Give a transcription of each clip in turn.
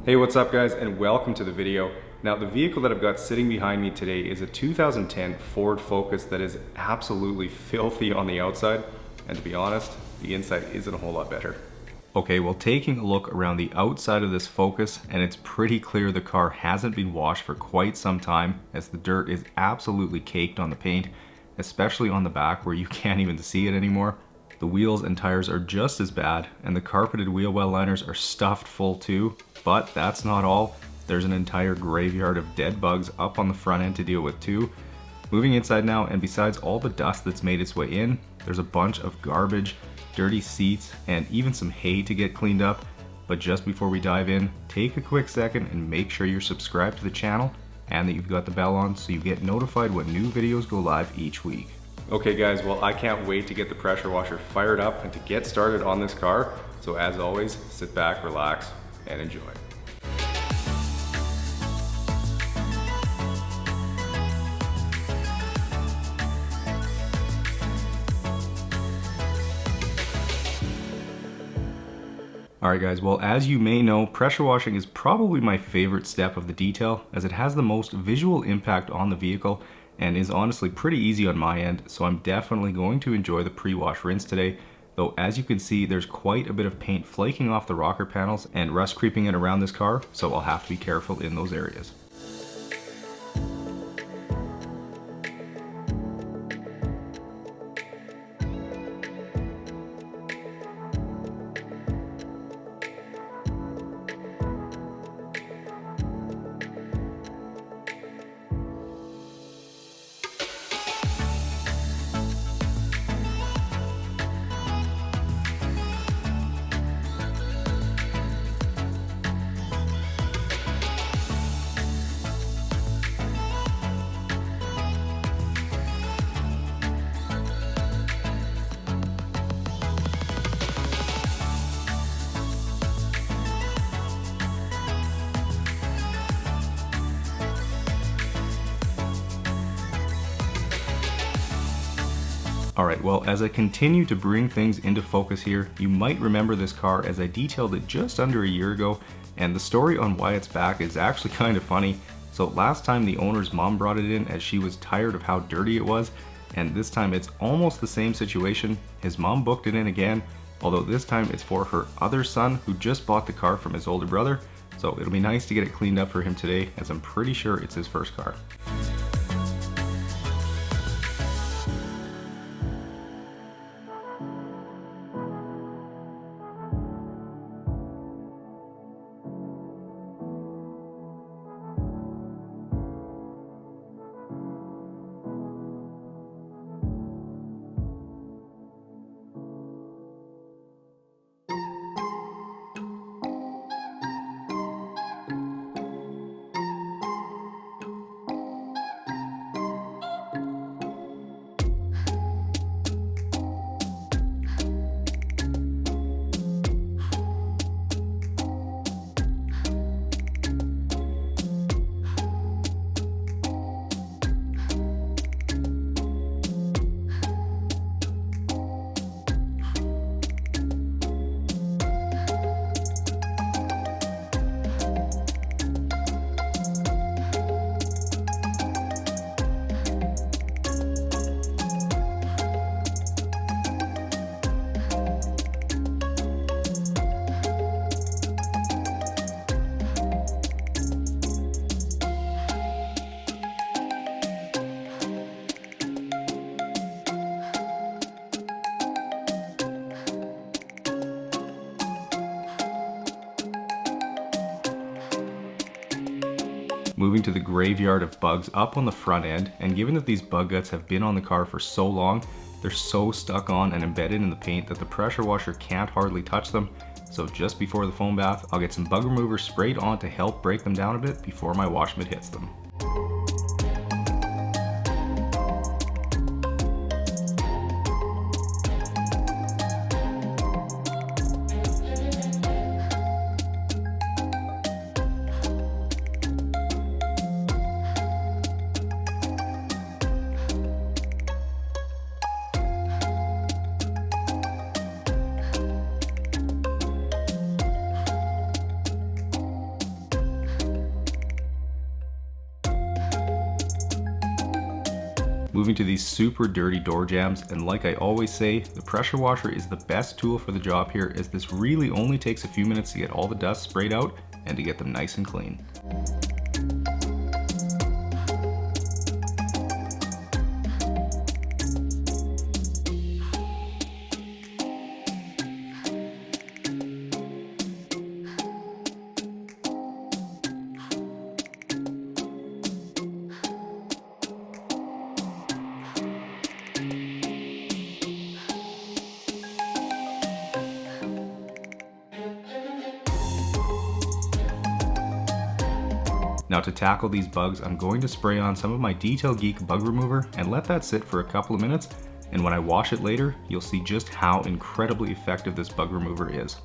Hey, what's up guys, and welcome to the video. Now the vehicle that I've got sitting behind me today is a 2010 Ford Focus that is absolutely filthy on the outside, and to be honest, the inside isn't a whole lot better. Okay, well, taking a look around the outside of this Focus, and it's pretty clear the car hasn't been washed for quite some time, as the dirt is absolutely caked on the paint, especially on the back where you can't even see it anymore. The wheels and tires are just as bad, and the carpeted wheel well liners are stuffed full too. But that's not all. There's an entire graveyard of dead bugs up on the front end to deal with too. Moving inside now, and besides all the dust that's made its way in, there's a bunch of garbage, dirty seats, and even some hay to get cleaned up. But just before we dive in, take a quick second and make sure you're subscribed to the channel and that you've got the bell on so you get notified when new videos go live each week. Okay guys, well, I can't wait to get the pressure washer fired up and to get started on this car. So as always, sit back, relax, and enjoy. Alright guys, well, as you may know, pressure washing is probably my favorite step of the detail, as it has the most visual impact on the vehicle and is honestly pretty easy on my end, so I'm definitely going to enjoy the pre-wash rinse today. Though as you can see, there's quite a bit of paint flaking off the rocker panels and rust creeping in around this car, so I'll have to be careful in those areas. Alright, well, as I continue to bring things into focus here, you might remember this car as I detailed it just under a year ago, and the story on why it's back is actually kind of funny. So last time the owner's mom brought it in as she was tired of how dirty it was, and this time it's almost the same situation. His mom booked it in again, although this time it's for her other son who just bought the car from his older brother, so it'll be nice to get it cleaned up for him today, as I'm pretty sure it's his first car. Moving to the graveyard of bugs up on the front end, and given that these bug guts have been on the car for so long, they're so stuck on and embedded in the paint that the pressure washer can't hardly touch them. So just before the foam bath, I'll get some bug remover sprayed on to help break them down a bit before my wash mitt hits them. Moving to these super dirty door jambs, and like I always say, the pressure washer is the best tool for the job here, as this really only takes a few minutes to get all the dust sprayed out and to get them nice and clean. Now to tackle these bugs, I'm going to spray on some of my Detail Geek bug remover and let that sit for a couple of minutes, and when I wash it later, you'll see just how incredibly effective this bug remover is.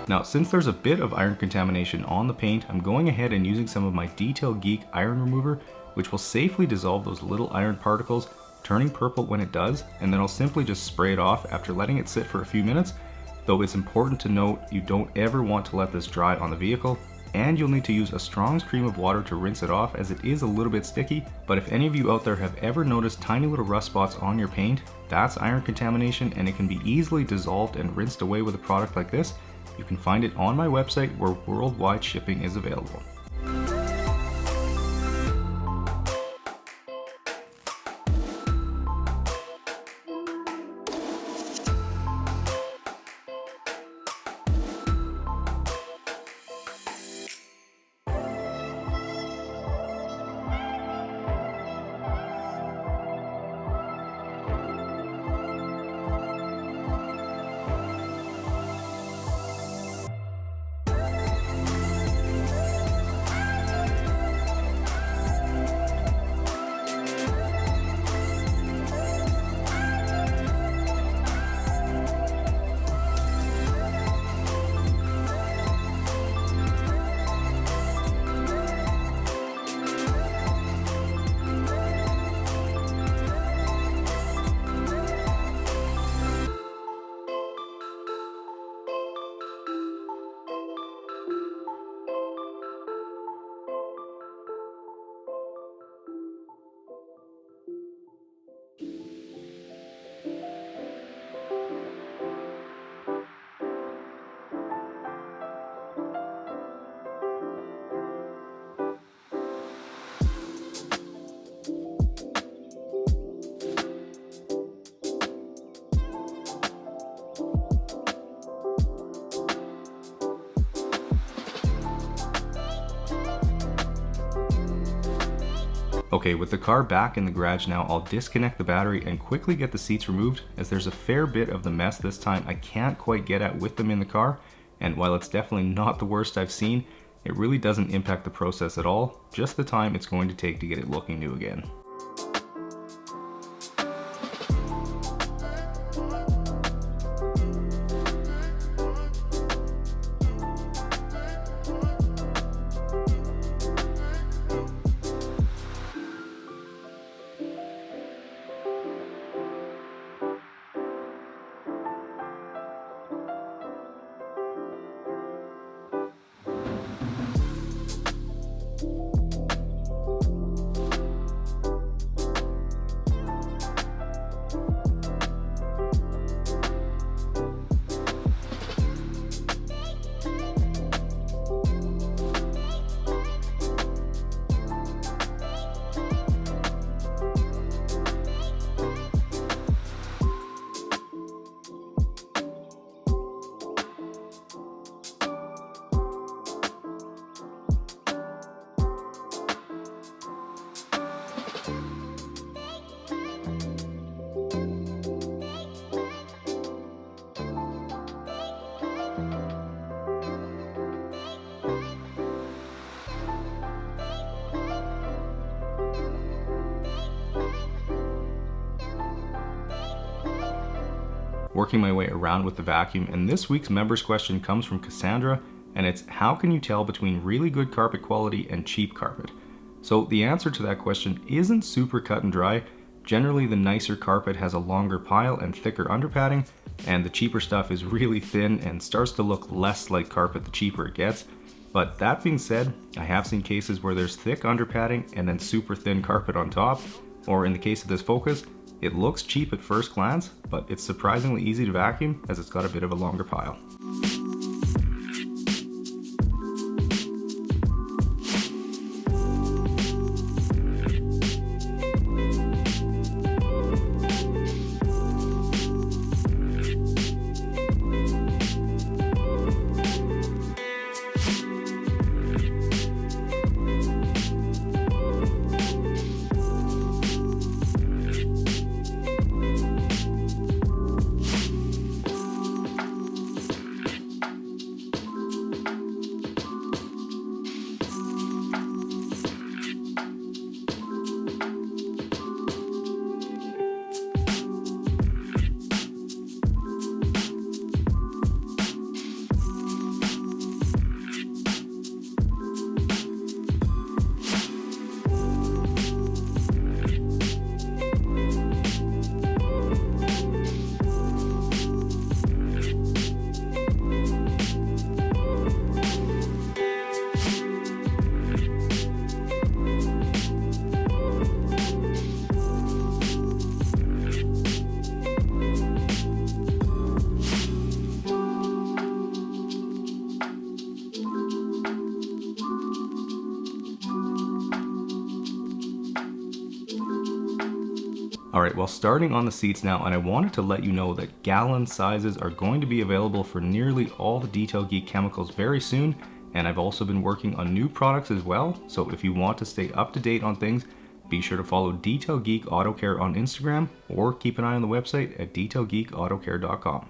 Now, since there's a bit of iron contamination on the paint, I'm going ahead and using some of my Detail Geek iron remover, which will safely dissolve those little iron particles, turning purple when it does, and then I'll simply just spray it off after letting it sit for a few minutes. Though it's important to note, you don't ever want to let this dry on the vehicle, and you'll need to use a strong stream of water to rinse it off, as it is a little bit sticky. But if any of you out there have ever noticed tiny little rust spots on your paint, that's iron contamination, and it can be easily dissolved and rinsed away with a product like this. You can find it on my website, where worldwide shipping is available. Okay, with the car back in the garage now, I'll disconnect the battery and quickly get the seats removed, as there's a fair bit of the mess this time I can't quite get at with them in the car, and while it's definitely not the worst I've seen, it really doesn't impact the process at all, just the time it's going to take to get it looking new again. working my way around with the vacuum, and this week's members question comes from Cassandra, and it's how can you tell between really good carpet quality and cheap carpet? So the answer to that question isn't super cut and dry. Generally, the nicer carpet has a longer pile and thicker underpadding, and the cheaper stuff is really thin and starts to look less like carpet the cheaper it gets. But that being said, I have seen cases where there's thick underpadding and then super thin carpet on top, or in the case of this Focus, it looks cheap at first glance, but it's surprisingly easy to vacuum as it's got a bit of a longer pile. Alright, well, starting on the seats now, and I wanted to let you know that gallon sizes are going to be available for nearly all the Detail Geek chemicals very soon, and I've also been working on new products as well, so if you want to stay up to date on things, be sure to follow detailgeekautocare on Instagram, or keep an eye on the website at detailgeekautocare.com.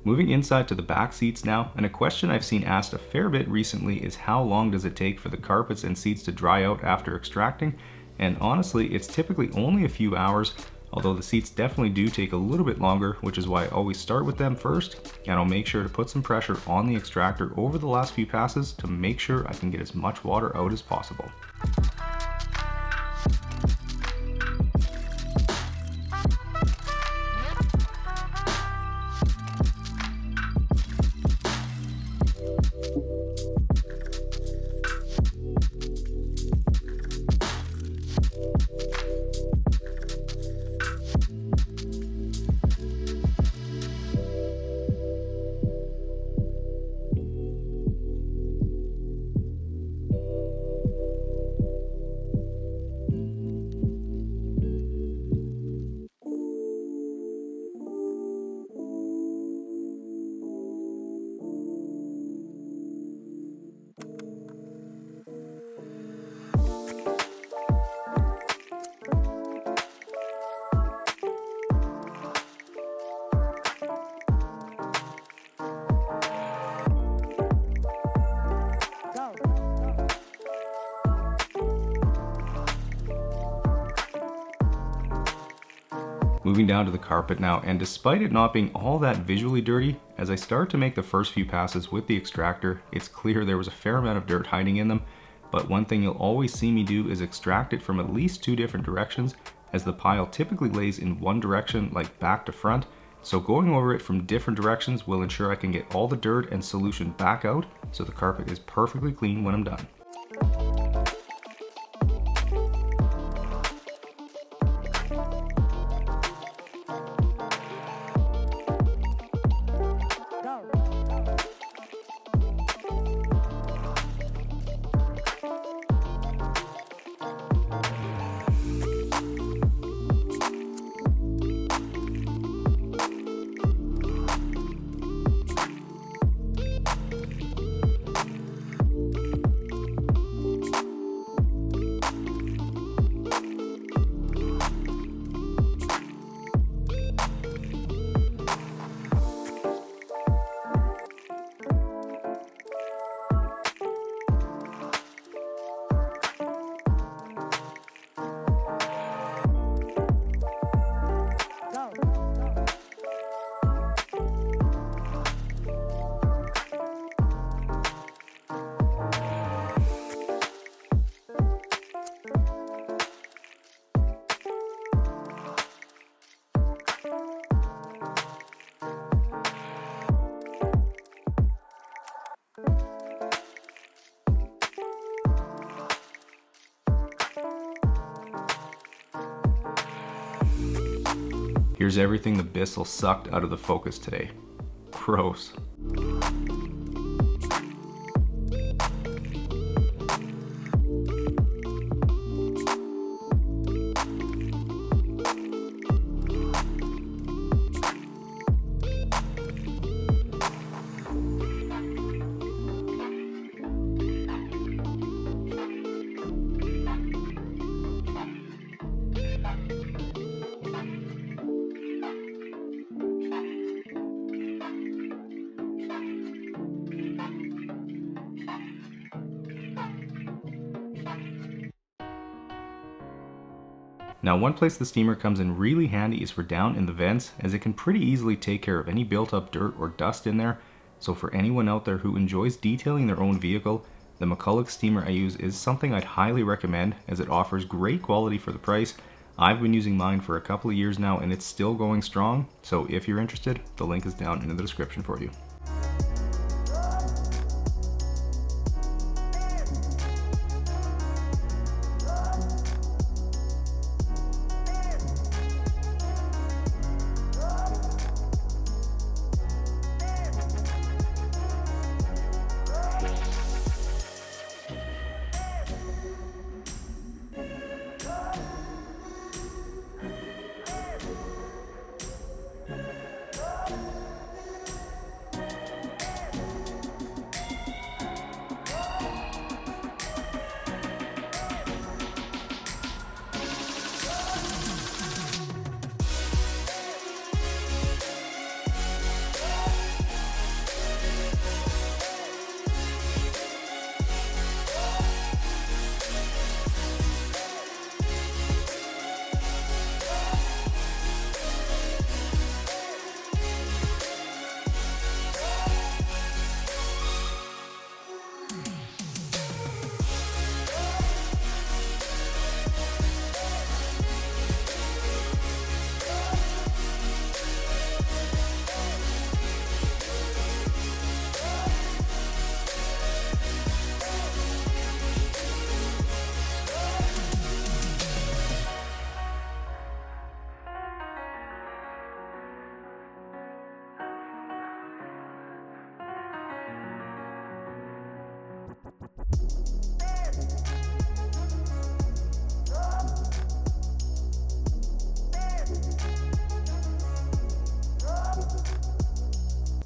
Moving inside to the back seats now, and a question I've seen asked a fair bit recently is how long does it take for the carpets and seats to dry out after extracting? And honestly, it's typically only a few hours, although the seats definitely do take a little bit longer, which is why I always start with them first, and I'll make sure to put some pressure on the extractor over the last few passes to make sure I can get as much water out as possible. Moving down to the carpet now, and despite it not being all that visually dirty, As I start to make the first few passes with the extractor, it's clear there was a fair amount of dirt hiding in them, but one thing you'll always see me do is extract it from at least 2 different directions, as the pile typically lays in one direction, like back to front, so going over it from different directions will ensure I can get all the dirt and solution back out, so the carpet is perfectly clean when I'm done. Here's everything the Bissell sucked out of the Focus today. Gross. Now, one place the steamer comes in really handy is for down in the vents, as it can pretty easily take care of any built up dirt or dust in there. So for anyone out there who enjoys detailing their own vehicle, the McCulloch steamer I use is something I'd highly recommend, as it offers great quality for the price. I've been using mine for a couple of years now and it's still going strong, so if you're interested, the link is down in the description for you.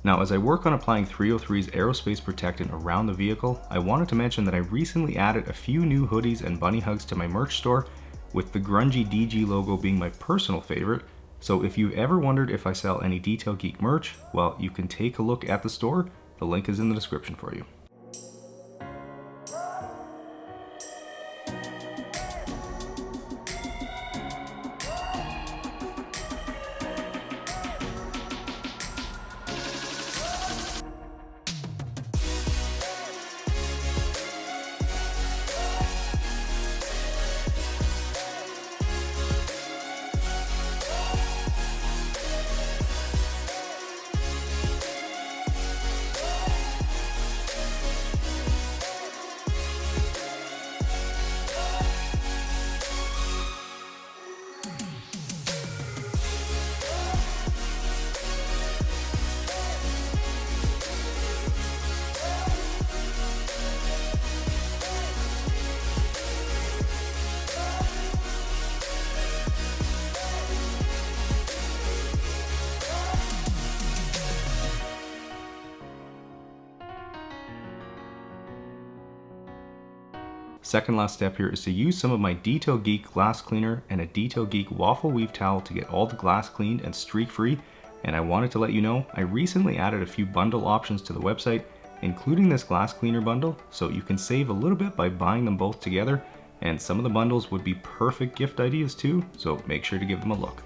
Now, as I work on applying 303's aerospace protectant around the vehicle, I wanted to mention that I recently added a few new hoodies and bunny hugs to my merch store, with the grungy DG logo being my personal favorite. So if you've ever wondered if I sell any Detail Geek merch, well, you can take a look at the store. The link is in the description for you. Second last step here is to use some of my Detail Geek glass cleaner and a Detail Geek waffle weave towel to get all the glass cleaned and streak free. And I wanted to let you know, I recently added a few bundle options to the website, including this glass cleaner bundle, so you can save a little bit by buying them both together. And some of the bundles would be perfect gift ideas too, so make sure to give them a look.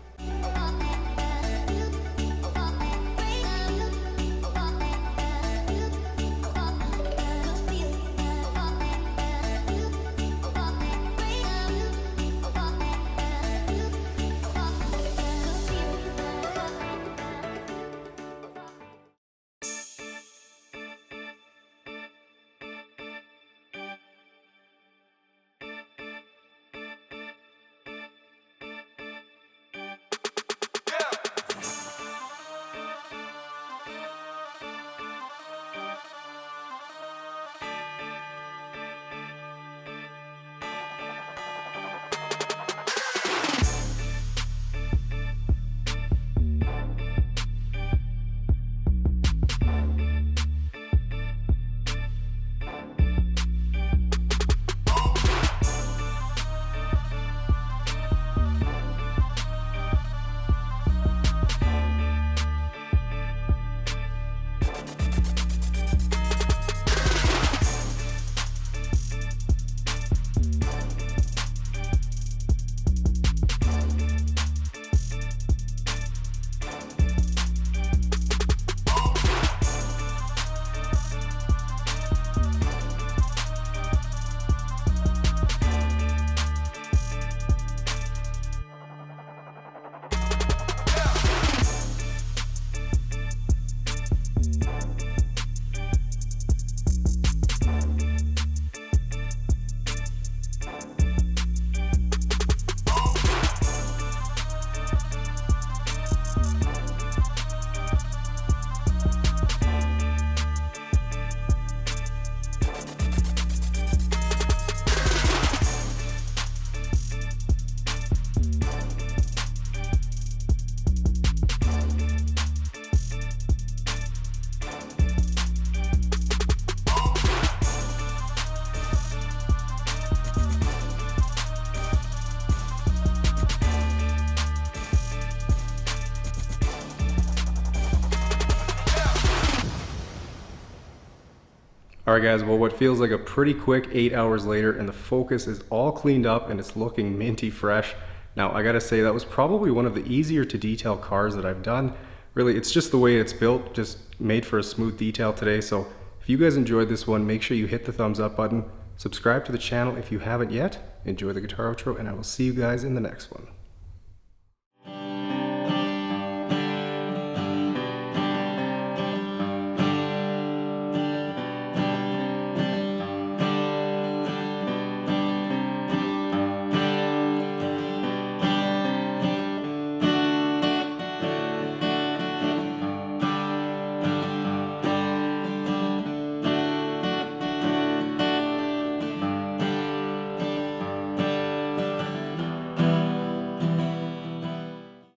Alright guys, well what feels like a pretty quick 8 hours later and the Focus is all cleaned up and it's looking minty fresh. Now I gotta say that was probably one of the easier to detail cars that I've done. Really, it's just the way it's built, just made for a smooth detail today. So if you guys enjoyed this one, make sure you hit the thumbs up button, subscribe to the channel if you haven't yet, enjoy the guitar outro, and I will see you guys in the next one.